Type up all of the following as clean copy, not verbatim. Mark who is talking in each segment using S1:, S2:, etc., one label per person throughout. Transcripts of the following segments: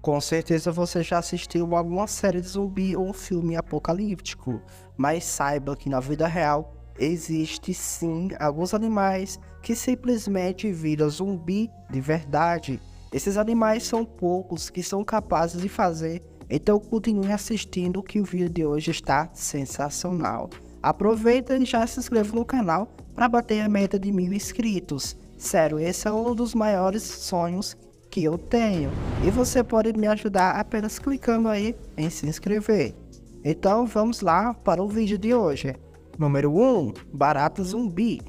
S1: Com certeza você já assistiu alguma série de zumbi ou um filme apocalíptico, mas saiba que na vida real existe sim alguns animais que simplesmente viram zumbi de verdade. Esses animais são poucos que são capazes de fazer, então continue assistindo que o vídeo de hoje está sensacional. Aproveita e já se inscreva no canal para bater a meta de 1000 inscritos. Sério, esse é um dos maiores sonhos que eu tenho, e você pode me ajudar apenas clicando aí em se inscrever. Então vamos lá para o vídeo de hoje. Número 1. Barata zumbi.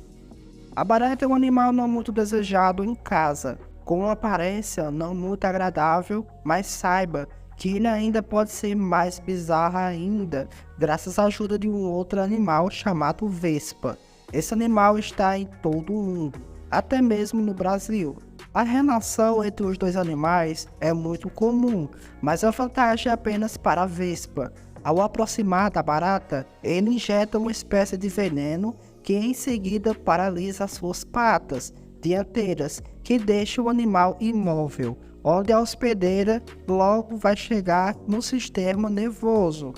S1: A barata é um animal não muito desejado em casa, com uma aparência não muito agradável, mas saiba que ele ainda pode ser mais bizarro ainda, graças à ajuda de um outro animal chamado vespa. Esse animal está em todo o mundo, até mesmo no Brasil. A relação entre os dois animais é muito comum, mas a vantagem é apenas para a vespa. Ao aproximar da barata, ele injeta uma espécie de veneno que em seguida paralisa as suas patas dianteiras, que deixa o animal imóvel, onde a hospedeira logo vai chegar no sistema nervoso.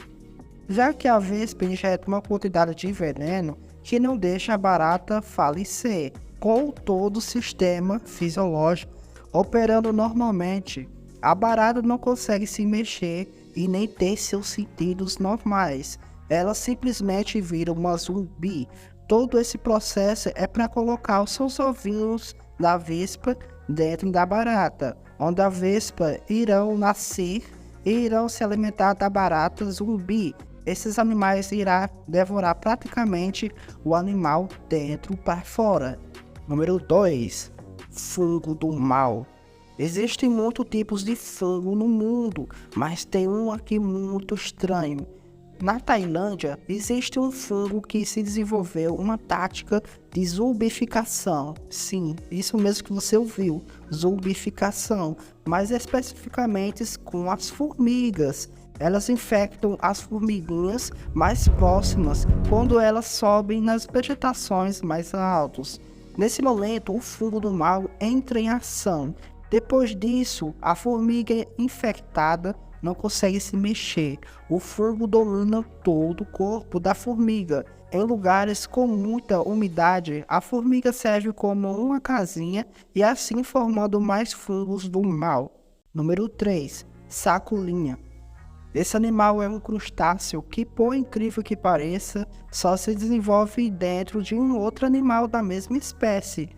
S1: Já que a vespa injeta uma quantidade de veneno que não deixa a barata falecer, com todo o sistema fisiológico operando normalmente, a barata não consegue se mexer e nem ter seus sentidos normais. Ela simplesmente vira uma zumbi. Todo esse processo é para colocar os seus ovinhos da vespa dentro da barata, onde a vespa irão nascer e irão se alimentar da barata zumbi. Esses animais irão devorar praticamente o animal dentro para fora. Número 2. Fungo do mal. Existem muitos tipos de fungo no mundo, mas tem um aqui muito estranho. Na Tailândia, existe um fungo que se desenvolveu uma tática de zumbificação. Sim, isso mesmo que você ouviu, zumbificação, mas especificamente com as formigas. Elas infectam as formiguinhas mais próximas quando elas sobem nas vegetações mais altas. Nesse momento, o fungo do mal entra em ação. Depois disso, a formiga infectada não consegue se mexer. O fungo domina todo o corpo da formiga. Em lugares com muita umidade, a formiga serve como uma casinha e assim formando mais fungos do mal. Número 3. Sacolinha. Esse animal é um crustáceo que, por incrível que pareça, só se desenvolve dentro de um outro animal da mesma espécie.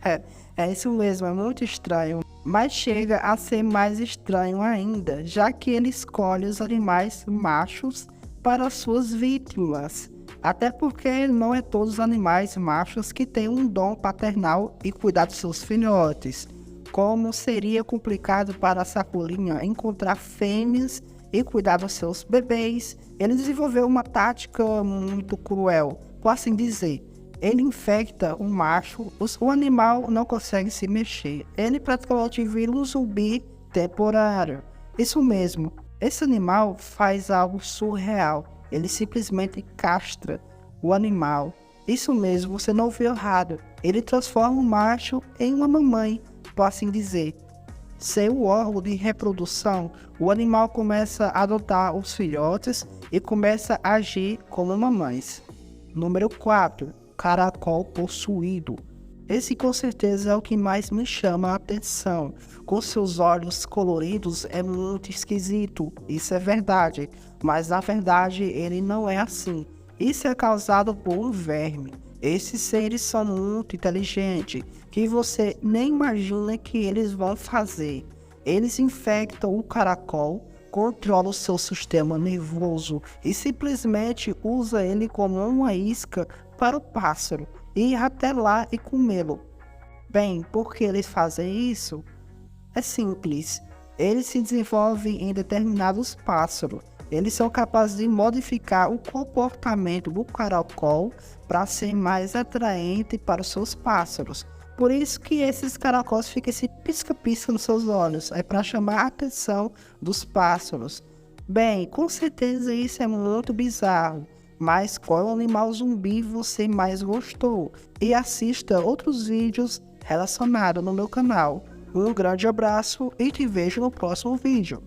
S1: É isso mesmo, é muito estranho. Mas chega a ser mais estranho ainda, já que ele escolhe os animais machos para suas vítimas. Até porque não é todos os animais machos que têm um dom paternal e cuidar dos seus filhotes. Como seria complicado para a sacolinha encontrar fêmeas e cuidar dos seus bebês, ele desenvolveu uma tática muito cruel, por assim dizer. Ele infecta o macho, o animal não consegue se mexer. Ele praticamente vira um zumbi temporário. Isso mesmo, esse animal faz algo surreal. Ele simplesmente castra o animal. Isso mesmo, você não ouviu errado. Ele transforma o macho em uma mamãe, por assim dizer. Seu órgão de reprodução, o animal começa a adotar os filhotes e começa a agir como mamães. Número 4. Caracol possuído. Esse com certeza é o que mais me chama a atenção. Com seus olhos coloridos é muito esquisito, isso é verdade. Mas na verdade ele não é assim. Isso é causado por um verme. Esses seres são muito inteligentes, que você nem imagina que eles vão fazer. Eles infectam o caracol, controlam o seu sistema nervoso e simplesmente usam ele como uma isca para o pássaro e ir até lá e comê-lo. Bem, por que eles fazem isso? É simples. Eles se desenvolvem em determinados pássaros. Eles são capazes de modificar o comportamento do caracol para ser mais atraente para os seus pássaros. Por isso que esses caracóis ficam esse pisca-pisca nos seus olhos, é para chamar a atenção dos pássaros. Bem, com certeza isso é muito bizarro, mas qual animal zumbi você mais gostou? E assista outros vídeos relacionados no meu canal. Um grande abraço e te vejo no próximo vídeo.